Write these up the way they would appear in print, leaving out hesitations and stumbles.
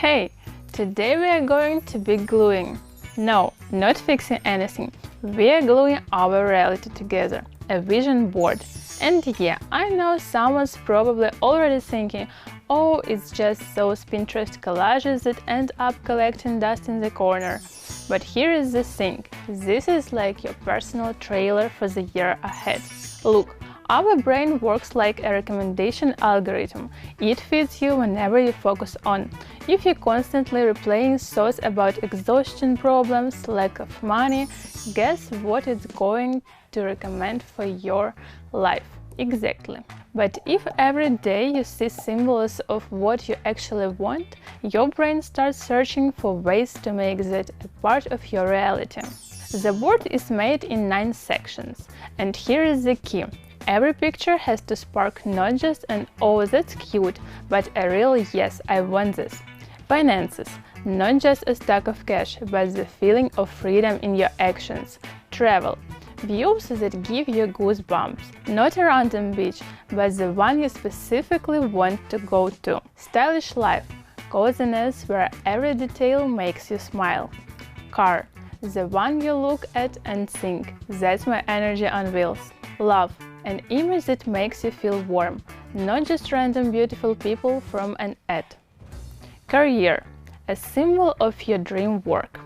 Hey, today we are going to be gluing. No, not fixing anything. We are gluing our reality together, a vision board. And yeah, I know someone's probably already thinking, oh, it's just those Pinterest collages that end up collecting dust in the corner. But here is the thing, this is like your personal trailer for the year ahead. Look, our brain works like a recommendation algorithm. It feeds you whenever you focus on. If you're constantly replaying thoughts about exhaustion problems, lack of money, guess what it's going to recommend for your life? Exactly. But if every day you see symbols of what you actually want, your brain starts searching for ways to make that a part of your reality. The board is made in 9 sections, and here is the key. Every picture has to spark not just an "oh, that's cute", but a real "yes, I want this". Finances – not just a stack of cash, but the feeling of freedom in your actions. Travel – views that give you goosebumps, not a random beach, but the one you specifically want to go to. Stylish life – coziness where every detail makes you smile. Car – the one you look at and think, that's my energy on wheels. Love – an image that makes you feel warm, not just random beautiful people from an ad. Career – a symbol of your dream work.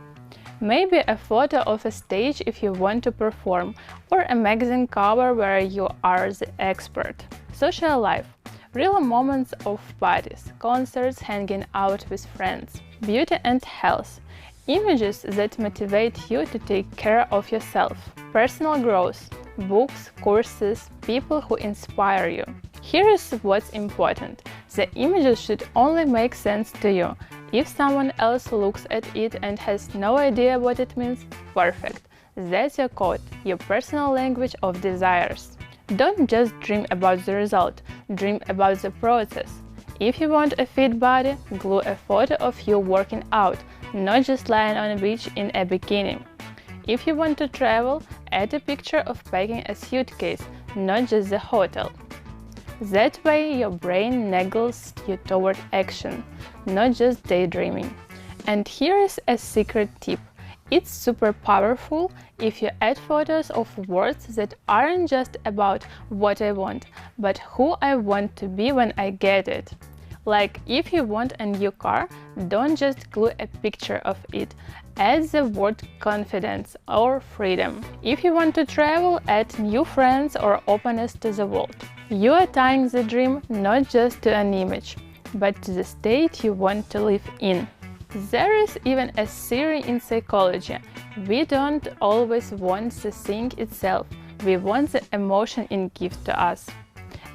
Maybe a photo of a stage if you want to perform, or a magazine cover where you are the expert. Social life – real moments of parties, concerts, hanging out with friends. Beauty and health – images that motivate you to take care of yourself. Personal growth – books, courses, people who inspire you. Here is what's important. The images should only make sense to you. If someone else looks at it and has no idea what it means, perfect. That's your code, your personal language of desires. Don't just dream about the result, dream about the process. If you want a fit body, glue a photo of you working out, not just lying on a beach in a bikini. If you want to travel, add a picture of packing a suitcase, not just the hotel. That way your brain naggles you toward action, not just daydreaming. And here is a secret tip. It's super powerful if you add photos of words that aren't just about what I want, but who I want to be when I get it. Like, if you want a new car, don't just glue a picture of it. Add the word confidence or freedom. If you want to travel, add new friends or openness to the world. You are tying the dream not just to an image, but to the state you want to live in. There is even a theory in psychology. We don't always want the thing itself, we want the emotion it gives to us.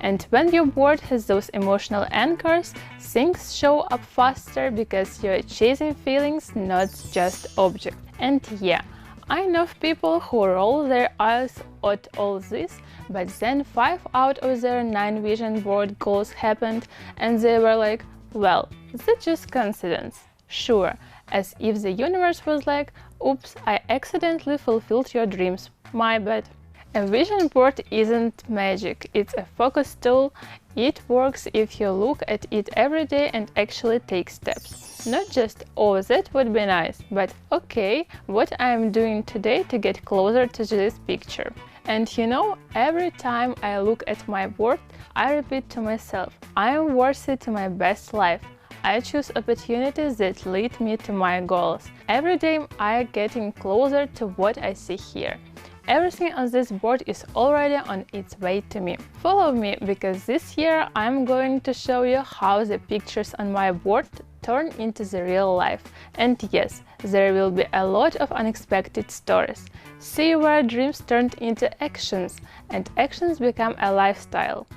And when your board has those emotional anchors, things show up faster because you're chasing feelings, not just objects. And yeah, I know people who roll their eyes at all this, but then 5 out of their 9 vision board goals happened and they were like, well, that's just coincidence. Sure, as if the universe was like, oops, I accidentally fulfilled your dreams, my bad. A vision board isn't magic, it's a focus tool. It works if you look at it every day and actually take steps. Not just, oh, that would be nice, but okay, what I am doing today to get closer to this picture. And you know, every time I look at my board, I repeat to myself, I am worthy to my best life. I choose opportunities that lead me to my goals. Every day I am getting closer to what I see here. Everything on this board is already on its way to me. Follow me, because this year I'm going to show you how the pictures on my board turn into the real life. And yes, there will be a lot of unexpected stories. See where dreams turned into actions, and actions become a lifestyle.